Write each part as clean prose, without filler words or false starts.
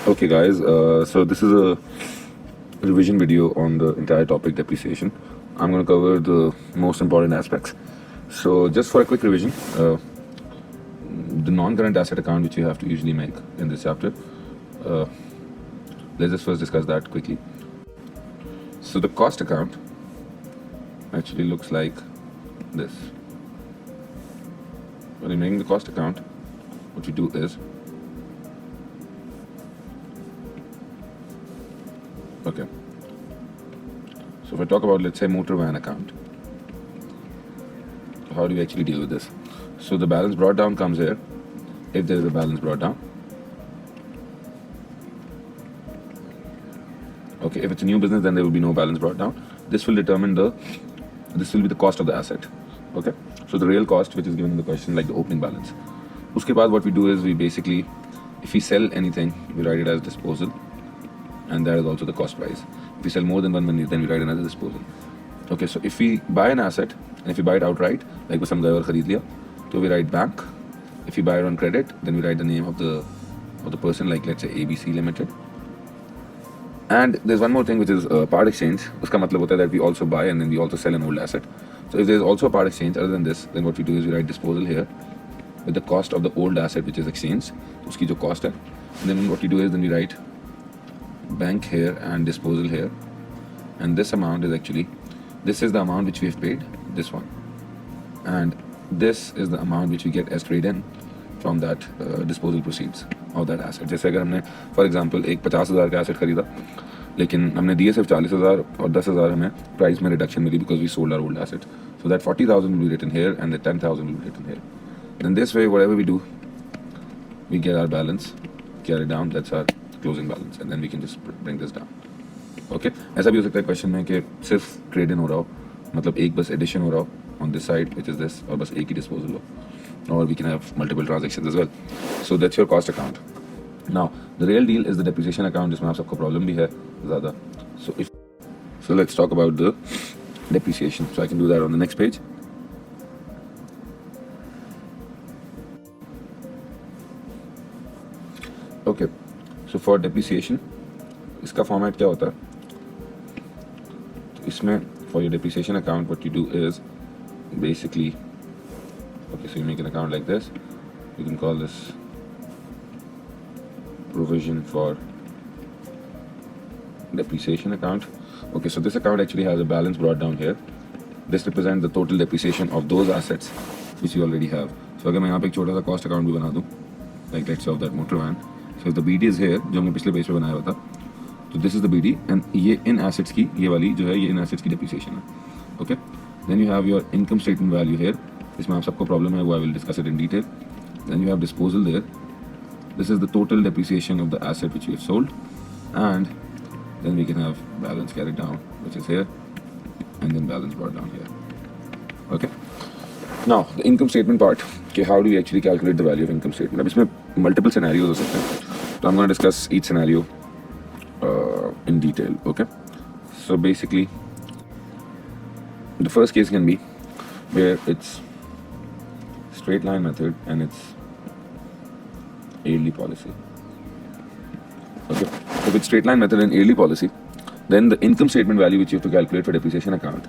Okay, guys, so this is a revision video on the entire topic depreciation. I'm going to cover the most important aspects. So, just for a quick revision, the non-current asset account which you have to usually make in this chapter, uh, let's just first discuss that quickly. So, the cost account actually looks like this. When you're making the cost account, what you do is, okay, so if I talk about, let's say, motor van account, how do you actually deal with this? So the balance brought down comes here, if there is a balance brought down. Okay, if it's a new business, then there will be no balance brought down. This will be the cost of the asset. Okay, so the real cost which is given in the question, like the opening balance. Uske baad what we do is we basically, if we sell anything, we write it as disposal, and that is also the cost price. If we sell more than one money, then we write another disposal. Okay, so if we buy an asset and if we buy it outright, like बस हम गए और खरीद लिया, तो we write bank. If we buy it on credit, then we write the name of the person, like let's say ABC Limited. And there's one more thing which is part exchange. उसका मतलब होता है that we also buy and then we also sell an old asset. So if there's also a part exchange other than this, then what we do is we write disposal here with the cost of the old asset which is exchanged. उसकी जो cost है. And then what we do is then we write bank here and disposal here. And this amount is actually, this is the amount which we have paid, this one. And this is the amount which we get as trade-in from that disposal proceeds of that asset. जैसे अगर हमने for example एक 50,000 का asset खरीदा, लेकिन हमने दिए सिर्फ 40,000 और 10,000 हमें प्राइस में रिडक्शन मिली because we sold our old asset. So that 40,000 will be written here and the 10,000 will be written here. Then this way, whatever we do, we get our balance, carry down, that's our closing balance, and then we can just bring this down. Okay, ऐसा भी हो सकता है question में कि सिर्फ trade in हो रहा हो, मतलब एक बस एडिशन हो रहा हो on this side which is this, और बस एक ही disposal हो, or we can have multiple transactions as well. So that's your cost account. Now the real deal is the depreciation account, जिसमें आप सबको problem भी है ज़्यादा. So let's talk about the depreciation. So I can do that on the next page. Okay, so for depreciation, इसका format क्या होता है? तो इसमें for your depreciation account, what you do is basically, okay, so you make an account like this. You can call this provision for depreciation account. Okay, so this account actually has a balance brought down here. This represents the total depreciation of those assets which you already have. So अगर मैं यहाँ पे एक छोटा सा cost account भी बना दूँ, like let's say of that motor van. So if the BD is here, जो हमने पिछले पेज पे बनाया हुआ था, तो this is the BD and ये इन assets की, ये वाली जो है ये इन assets की depreciation है. Okay, then you have your income statement value here. इसमें आप सबको problem है वो I will discuss it in detail. Then you have disposal there. This is the total depreciation of the asset which you have sold, and then we can have balance carried down, which is here, and then balance brought down here. Okay. Now the income statement part. Okay, how do we actually calculate the value of income statement? अब इसमें multiple scenarios हो सकते हैं. So I'm going to discuss each scenario in detail. Okay. So basically, the first case can be where it's straight line method and it's yearly policy. Okay, if it's straight line method and yearly policy, then the income statement value which you have to calculate for depreciation account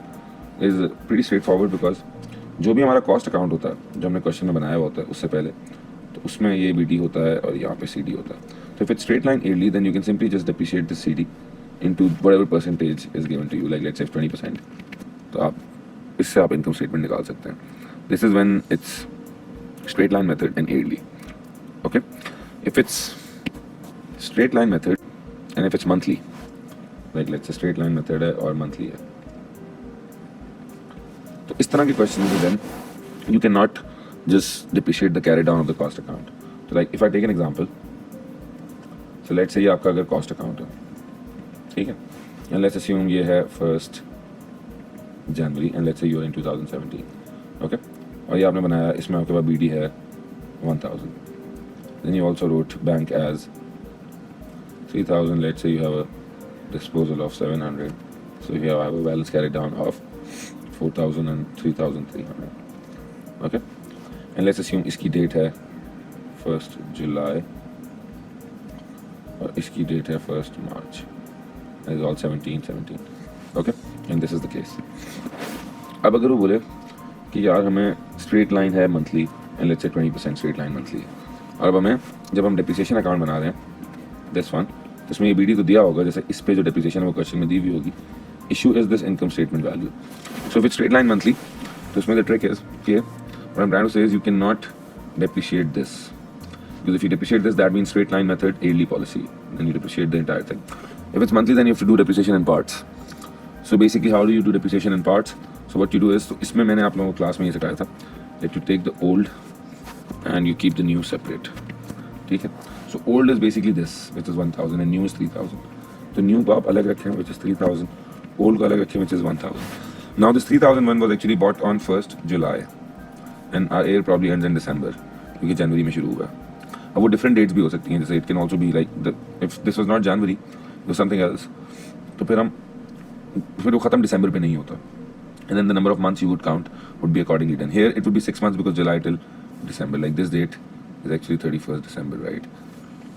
is pretty straightforward, because जो भी हमारा cost account होता है जो हमने question में बनाया हुआ होता है उससे पहले, तो उसमें ये BD होता है और यहाँ पे CD होता है. So if it's straight line yearly, then you can simply just depreciate the CD into whatever percentage is given to you, like let's say 20%. तो आप इससे आप income statement निकाल सकते हैं. This is when it's straight line method and yearly. Okay, if it's straight line method and if it's monthly, like let's say straight line method है और monthly है, तो इस तरह के questions में then you cannot just depreciate the carry down of the cost account. So like if I take an example, so let's say ये आपका अगर cost account है, ठीक है, and let's assume ये है 1st January and let's say you are in 2017. Okay, और ये आपने बनाया, इसमें आपके पास BD है 1000. Then you also wrote bank as 3,000. Let's say you have a disposal of 700. So you have a balance carried down of 4,000 and 3,300. Okay, and let's assume इसकी date है 1st July और इसकी डेट है 1 March, is all 17 okay, and this is the case. अब अगर वो बोले कि यार हमें स्ट्रेट लाइन है monthly and let's say 20% straight line monthly है, और अब हमें जब हम डेप्रिसिएशन अकाउंट बना रहे हैं दिस वन, तो इसमें ये बीडी तो दिया होगा, जैसे इस पे जो डेप्रिसिएशन है वो क्वेश्चन में दी हुई होगी, issue is this income statement value. So with straight line monthly, तो इसमें द ट्रिक इज कि what I'm trying to say is you cannot depreciate this, because if you depreciate this, that means straight line method yearly policy, then you depreciate the entire thing. If it's monthly, then you have to do depreciation in parts. So basically, how do you do depreciation in parts? So what you do is, तो इसमें मैंने आप लोगों को class में ये सिखाया था that you take the old and you keep the new separate, ठीक है? So old is basically this, which is 1000, and new is 3000. तो new को आप अलग रखें, which is 3000, old को अलग रखें, which is 1000. Now this 3001 was actually bought on 1st July. And our year probably ends in December, क्योंकि जनवरी में शुरू हुआ। अब वो डिफरेंट डेट्स भी हो सकती हैं, जैसे it can also be like if this was not January तो समथिंग एल्स, तो फिर वो खत्म दिसंबर पे नहीं होता, and then the number of months you would count would be accordingly done. Here it would be 6 months because July till December, like this date is actually 31st December, right?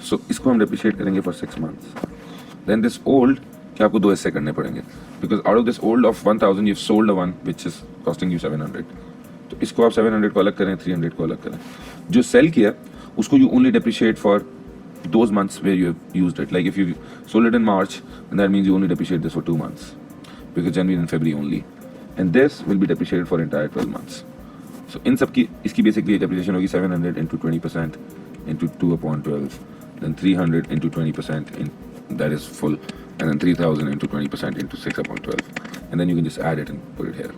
So इसको हम depreciate करेंगे for 6 months। Then this old कि आपको 2 हिस्से करने पड़ेंगे, because out of this old of 1000 you sold a one which is costing you 700, तो इसको आप 700 को अलग करें, 300 को अलग करें। जो सेल किया उसको you only depreciate for those months where you used it, like if you sold it in March that means you only depreciate this for 2 months because January and February only, and this will be depreciated for entire 12 months। So in सब की इसकी basically depreciation होगी 700 into 20% into 2/12, then 300 into 20% in that is full, and then 3000 into 20% into 6/12, and then you can just add it and put it here.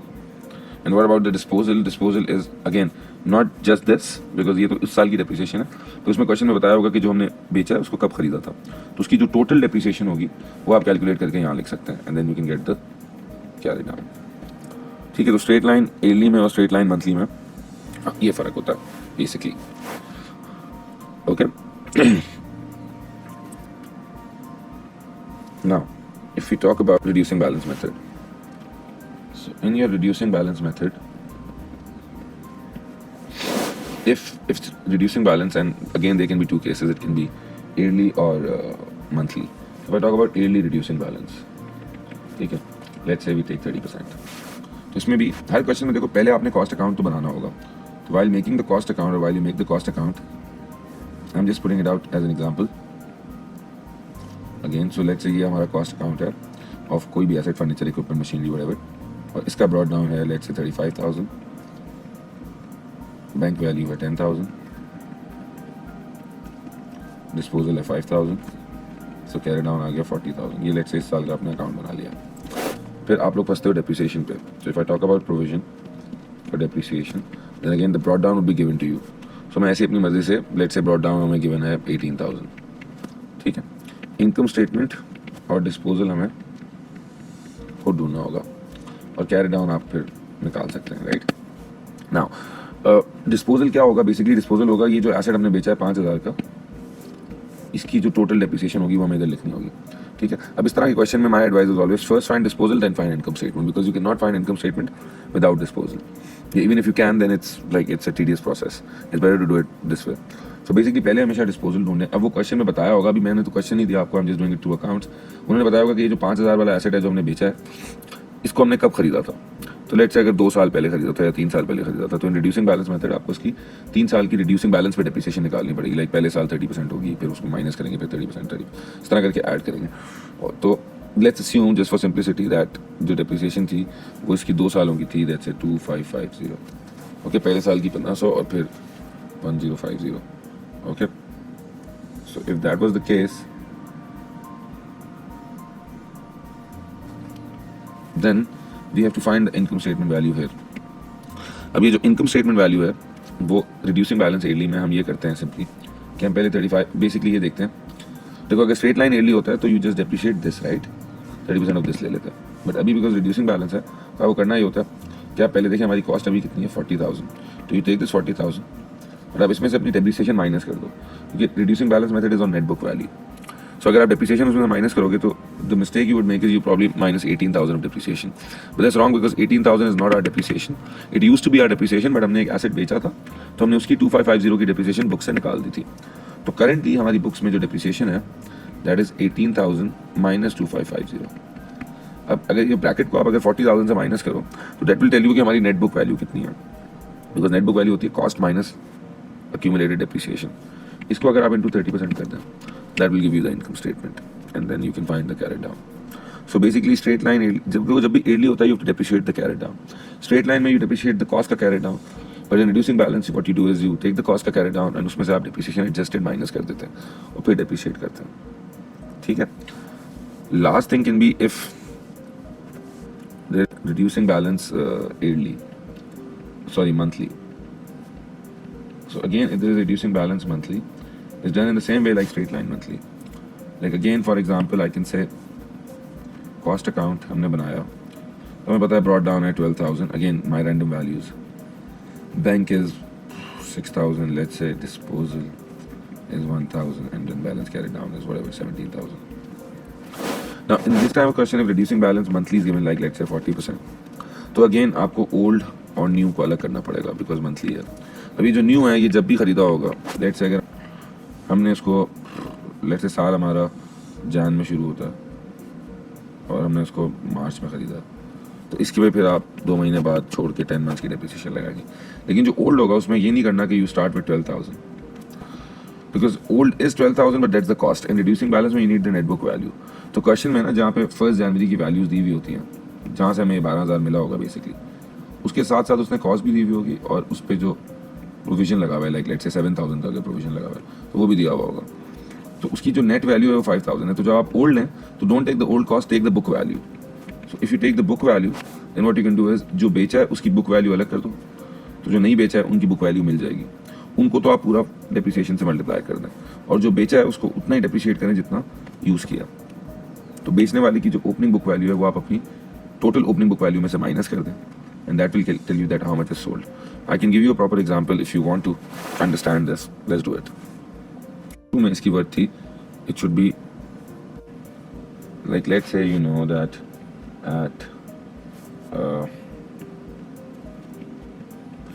And what about the disposal? Disposal is again not just this, because ये तो इस साल की depreciation है, तो उसमें question में बताया होगा कि जो हमने बेचा है उसको कब खरीदा था, तो उसकी जो टोटल डेप्रिसिएशन होगी वो आप कैलकुलेट करके यहाँ लिख सकते हैं, and then you can get the carry down, ठीक है? तो स्ट्रेट लाइन ईयरली में और स्ट्रेट लाइन मंथली में ये फर्क होता है basically, okay? Now, if we talk about reducing balance method, so in your reducing balance method, if it's reducing balance, and again there can be two cases, it can be yearly or monthly. If I talk about yearly reducing balance, ठीक है, let's say we take 30%, तो इसमें भी हर question में देखो पहले आपने cost account तो बनाना होगा, तो while making the cost account or while you make the cost account, I'm just putting it out as an example again, so let's say ये हमारा कॉस्ट अकाउंट है ऑफ कोई भी asset, furniture, equipment, machinery, whatever, और इसका brought down है let's say 35,000, bank value है 10,000, disposal है 5,000, सो कैरी डाउन आ गया 40,000। ये लेट्स से इस साल का आपने अकाउंट बना लिया। फिर आप लोग फंसते हो डेप्रिसिएशन पे, so if I talk about provision for depreciation, then again the broad down would be given to you. So मैं ऐसे अपनी मर्जी से लेट्स से ब्रॉड डाउन हमें गिवन है 18,000, ठीक है? इनकम स्टेटमेंट और डिस्पोजल हमें खुद ढूंढना होगा, और कैरी डाउन आप फिर निकाल सकते हैं, राइट? नाउ डिस्पोजल क्या होगा? बेसिकली डिस्पोजल होगा ये जो एसेट हमने बेचा है 5,000 का, इसकी जो टोटल डेप्रिसिएशन होगी वो हमें इधर लिखनी होगी, ठीक है? अब इस तरह के क्वेश्चन में my advice is always first find disposal then find income statement, because you can not find income statement without disposal. Even if you can then it's a tedious process, it's better to do it this way. So basically पहले हमेशा disposal ढूंढे। अब वो question में बताया होगा, अभी मैंने तो क्वेश्चन नहीं दिया आपको, I am just doing it through accounts. उन्होंने बताया होगा कि ये जो 5,000 वाला एसेट है जो हमने बेचा है, इसको हमने कब खरीदा था, तो लेट्स से अगर 2 साल पहले खरीदा था या 3 साल पहले खरीदा था, तो इन रिड्यूसिंग बैलेंस मेथड आपको उसकी 3 साल की रिड्यूसिंग बैलेंस पे डेप्रिसिएशन निकालनी पड़ेगी। लाइक पहले साल 30% होगी, फिर उसको माइनस करेंगे, फिर 30%, इस तरह करके ऐड करेंगे। और तो let's assume just for simplicity that जो डेप्रिसिएशन थी वो इसकी 2 सालों की थी, दैट्स 2550, ओके? पहले साल की 1500 और फिर 1050, okay? So if that was the case, then we have to find the income statement value here. अब ये जो income statement value है वो reducing balance yearly में हम ये करते हैं simply कि हम पहले 35 बेसिकली ये देखते हैं। देखो अगर straight line yearly होता है तो you just depreciate this, right? 30% of this ले लेते हैं, बट अभी बिकॉज reducing balance है तो वो करना ही होता है कि आप पहले देखिए हमारी कॉस्ट अभी कितनी है 40,000, तो you take this 40,000 और अब इसमें से अपनी डेप्रिसिएशन माइनस कर दो, क्योंकि reducing balance method is on net book value. सो अगर आप डेप्रिसिएशन उसमें माइनस करोगे तो the mistake you would make is you probably minus 18,000 of depreciation, but that's wrong because 18,000 is not our depreciation, it used to be our depreciation, but हमने एक asset बेचा था तो हमने उसकी 2550 की डेप्रिसिएशन बुक से निकाल दी थी। तो करंटली हमारी बुक्स में जो डेप्रिसिएशन है दैट इज 18,000 माइनस 2550। अब अगर ये ब्रैकेट को आप अगर 40,000 से माइनस करो तो दैट विल टेल यू कि हमारी नेट बुक वैल्यू कितनी है, बिकॉज नेट बुक वैल्यू होती है कॉस्ट माइनस accumulated depreciation। इसको अगर आप into 30% कर दें, that will give you the income statement and then you can find the carry down। So basically straight line जब भी yearly होता है you have to depreciate the carry down। Straight line में you depreciate the cost का carry down, but in reducing balance what you do is you take the cost का carry down and उसमें से आप depreciation adjusted minus कर देते हैं और फिर depreciate करते हैं, ठीक है। Last thing can be if the reducing balance yearly, sorry monthly। So again, if there is reducing balance monthly, it's done in the same way like straight line monthly। Like again, for example, I can say cost account हमने बनाया, तो हमें पता है brought down है 12,000, again my random values, bank is 6,000, let's say disposal is 1,000 and then balance carried down is whatever 17,000। Now in this type of question, if reducing balance monthly is given like let's say 40%, तो again आपको old और new को अलग करना पड़ेगा because monthly है। अभी जो न्यू है ये जब भी ख़रीदा होगा, लेट्स से अगर हमने इसको लेट्स से साल हमारा जैन में शुरू होता है और हमने इसको मार्च में ख़रीदा, तो इसके बाद फिर आप 2 महीने बाद छोड़ के 10 मंथ्स की डेप्रिसिएशन लगाएंगे। लेकिन जो ओल्ड होगा उसमें ये नहीं करना कि you start with 12,000 because old is 12,000 but that's the cost and reducing balance में you need the net book value. तो क्वेश्चन में ना जहाँ पे 1 जनवरी की वैल्यूज दी हुई होती हैं, जहाँ से हमें 12,000 मिला होगा बेसिकली, उसके साथ साथ उसने कॉस्ट भी दी हुई होगी और उस पर जो प्रोविजन लगा हुआ है लाइक लेट्स से 7,000 का अगर प्रोविजन लगा हुआ है तो वो भी दिया हुआ होगा, तो उसकी जो नेट वैल्यू है वो 5,000 है। तो जब आप ओल्ड लें तो don't take the old cost, take the book value. So if you take the book value then what you can do is जो बेचा है उसकी बुक वैल्यू अलग कर दो, तो जो नहीं बेचा है उनकी बुक वैल्यू मिल जाएगी, उनको तो आप पूरा डेप्रिसिएशन से मल्टीप्लाई कर दें और जो बेचा है उसको उतना ही डेप्रिशिएट करें जितना यूज़ किया। तो बेचने वाले की जो ओपनिंग बुक वैल्यू है वो आप अपनी टोटल ओपनिंग बुक वैल्यू में से माइनस कर दें and that will tell you that how much is sold। I can give you a proper example if you want to understand this। Let's do it। में इसकी worth थी, it should be like let's say you know that at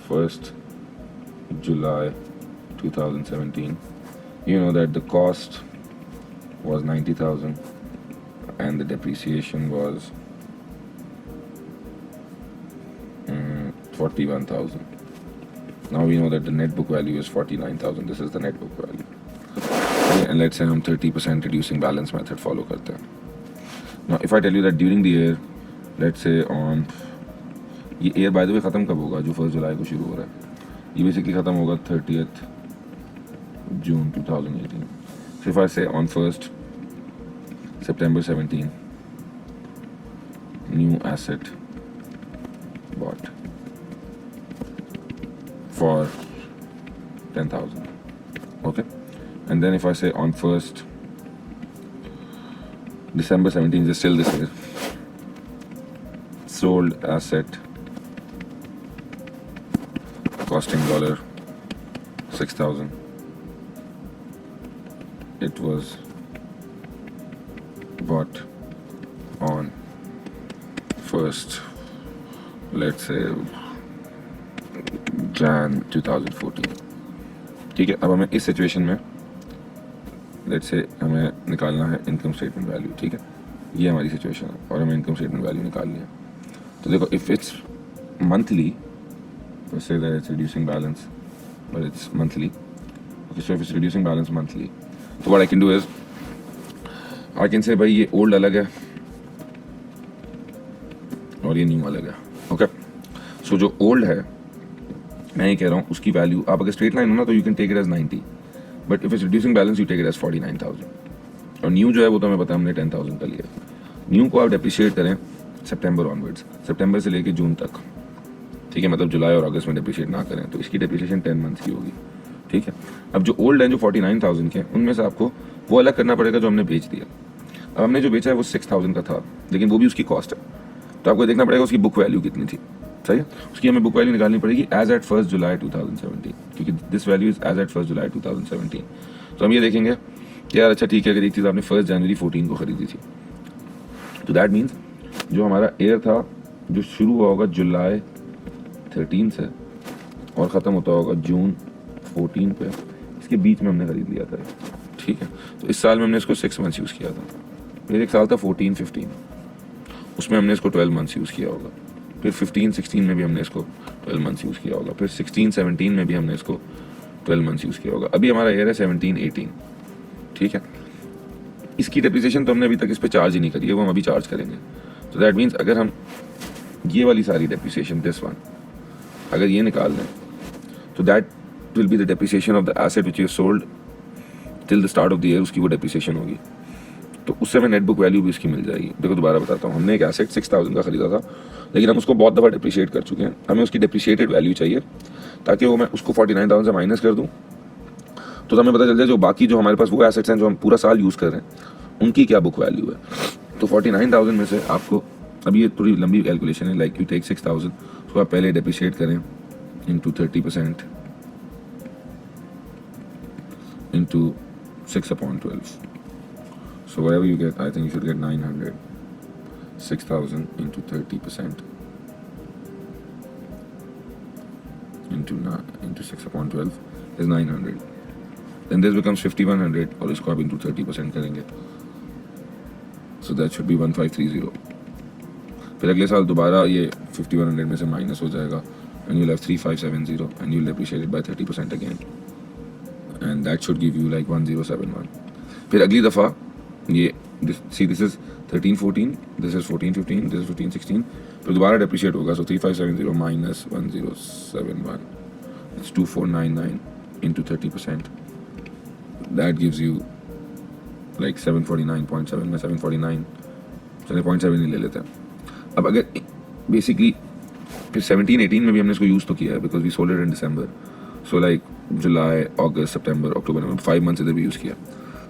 1st July 2017 you know that the cost was 90,000 and the depreciation was 41,000। Now we know that the net book value is 49,000। This is the net book value। Okay, and let's say हम 30% reducing balance method follow करते हैं। Now if I tell you that during the year, let's say on ये year by the way ख़त्म कब होगा, जो 1 जुलाई को शुरू हो रहा है, ये बेसिकली ख़त्म होगा 30th June 2018। So if I say on 1st September 17 new asset bought for 10,000, okay, and then if I say on 1st December 17 is still this year, sold asset costing $6,000, it was bought on 1st let's say Jan 2014। ठीक है, अब हमें इस situation में let's say हमें निकालना है income statement value. ठीक है, ये हमारी सिचुएशन है और हमें इनकम स्टेटमेंट वैल्यू निकालनी है। तो देखो if it's monthly, say that it's reducing balance but it's monthly, okay, so if it's reducing balance monthly, so what I can do is I can say भाई ये old अलग है और ये न्यू अलग है। ओके, सो जो ओल्ड है मैं ये कह रहा हूँ उसकी वैल्यू, आप अगर स्ट्रेट लाइन हो ना तो you can take it as 90, but if it's reducing balance you take it as 49,000। और न्यू जो है वो तो हमें पता है हमने 10,000 का लिया। न्यू को आप डेप्रिशिएट करें सितंबर ऑनवर्ड्स, सितंबर से लेके जून तक, ठीक है, मतलब जुलाई और अगस्त में डेप्रिशिएट ना करें तो इसकी डेप्रिशिएशन 10 मंथ्स की होगी। ठीक है, अब जो ओल्ड है जो 49,000 के, उनमें से आपको वो अलग करना पड़ेगा जो हमने बेच दिया। अब हमने जो बेचा है वो 6,000 का था, लेकिन वो भी उसकी कॉस्ट है, तो आपको देखना पड़ेगा उसकी बुक वैल्यू कितनी थी। सही है, उसकी हमें बुक वैल्यू निकालनी पड़ेगी एज एट 1 जुलाई 2017, क्योंकि this value is as at 1 जुलाई 2017। तो हम ये देखेंगे कि यार अच्छा ठीक है, अगर एक चीज़ आपने 1 जनवरी 14 को खरीदी थी तो दैट मीन्स जो हमारा एयर था जो शुरू हुआ होगा जुलाई 13 से और ख़त्म होता होगा जून 14 पे, इसके बीच में हमने खरीद लिया था। ठीक है। तो इस साल में हमने इसको 6 मंथ्स यूज़ किया था, फिर एक साल था 14-15, उसमें हमने इसको 12 मंथ्स यूज़ किया होगा, फिर 15-16 में भी हमने इसको 12 मंथ्स यूज़ किया होगा, फिर 16-17 में भी हमने इसको 12 मंथ्स यूज़ किया होगा। अभी हमारा ईयर है 17-18, ठीक है। इसकी डेप्रिसिएशन तो हमने अभी तक इस पर चार्ज ही नहीं करी है, वो हम अभी चार्ज करेंगे। तो दैट मीन्स अगर हम ये वाली सारी डेप्रिसिएशन, दिस वन, अगर ये निकाल लें तो that will be the depreciation of the asset which you sold till the start of the year, उसकी वो डेप्रिसिएशन होगी। तो उससे हमें नेट बुक वैल्यू भी इसकी मिल जाएगी। देखो दोबारा बताता हूँ, हमने एक एसेट 6000 का खरीदा था, लेकिन हम उसको बहुत दफ़ा डिप्रिशिएट कर चुके हैं, हमें उसकी डिप्रिशिएटेड वैल्यू चाहिए, ताकि वो मैं उसको 49,000 से माइनस कर दूँ, तो हमें पता चल जाए जो बाकी जो हमारे पास वो एसेट्स हैं जो हम पूरा साल यूज़ कर रहे हैं उनकी क्या बुक वैल्यू है। तो 49,000 में से आपको, अब ये थोड़ी लंबी कैलकुलेशन है, लाइक यू टेक 6,000, उसको आप पहले डिप्रिशिएट करें into 30% into 6/12, so whatever you get, I think you should get 900. 6,000 into 30% into 6/12 is 900. Then this becomes 5,100, और इसको आप into 30% करेंगे, so that should be 1530. फिर अगले साल दोबारा ये 5,100 में से माइनस हो जाएगा, and you'll have 3,570, and you'll depreciate it by 30% again, and that should give you like 1071. फिर अगली दफ़ा ये this is 13-14, this is 14-15, this is 15-16, फिर दोबारा डेप्रिशिएट होगा, so 3,570 minus 1071, it's 2,499 into 30%, that gives you like 749.7 में 749, चलिए 0.7 ही ले लेते हैं। अब अगर बेसिकली फिर 17-18 में भी हमने इसको यूज़ तो किया है, because we sold it in December, so like July, August, September, October में 5 मंथ्स इधर भी यूज़ किया,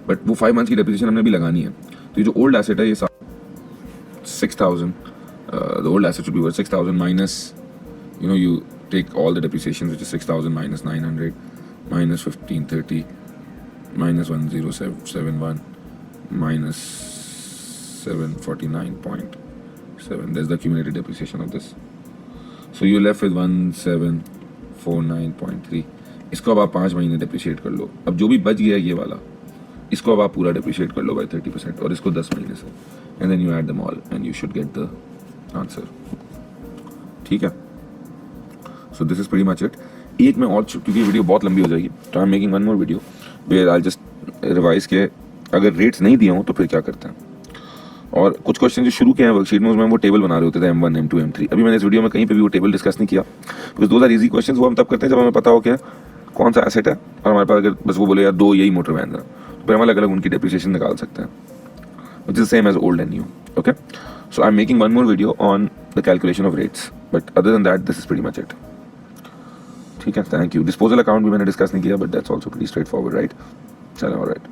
बट वो 5 मंथ्स की डेप्रिसिएशन हमने भी लगानी है। तो ये जो ओल्ड एसेट है ये 6,000, the old asset should be worth 6,000 minus, you know, you take all the depreciation, which is 6,000 minus 900 minus 1,530 minus 1071 minus 749.7, there's the accumulated depreciation of this, so you're left with 1749.3। इसको अब आप 5 महीने depreciate कर लो, अब जो भी बच गया ये वाला, इसको अब आप पूरा डेप्रिशिएट कर लो बाय 30%, और इसको 10 महीने से, and then you add them all and you should get the answer, ठीक है। So this is pretty much it. एक में और, क्योंकि वीडियो बहुत लंबी हो जाएगी, तो I am making one more video where I just revise के अगर रेट्स नहीं दिए हों तो फिर क्या करते हैं, और कुछ क्वेश्चन जो शुरू किए हैं वर्कशीट में उसमें वो टेबल बना रहे होते थे M1, M2, M3। अभी मैंने इस वीडियो में कहीं पे भी वो टेबल डिस्कस नहीं किया, बिकॉज दो आर इजी क्वेश्चंस, वो हम तब करते हैं जब हमें पता हो क्या कौन सा एसेट है, और हमारे पास अगर बस वो बोले यार 2 यही मोटर वैन है, तो फिर हम अलग अलग उनकी डेप्रिसिएशन निकाल सकते हैं, which is the same as old and new. Okay, so I'm making one more video on the calculation of rates, but other than that this is pretty much it. ठीक है, thank you. Disposal account भी मैंने discuss नहीं किया, but that's also pretty straightforward, right? चलो, all right.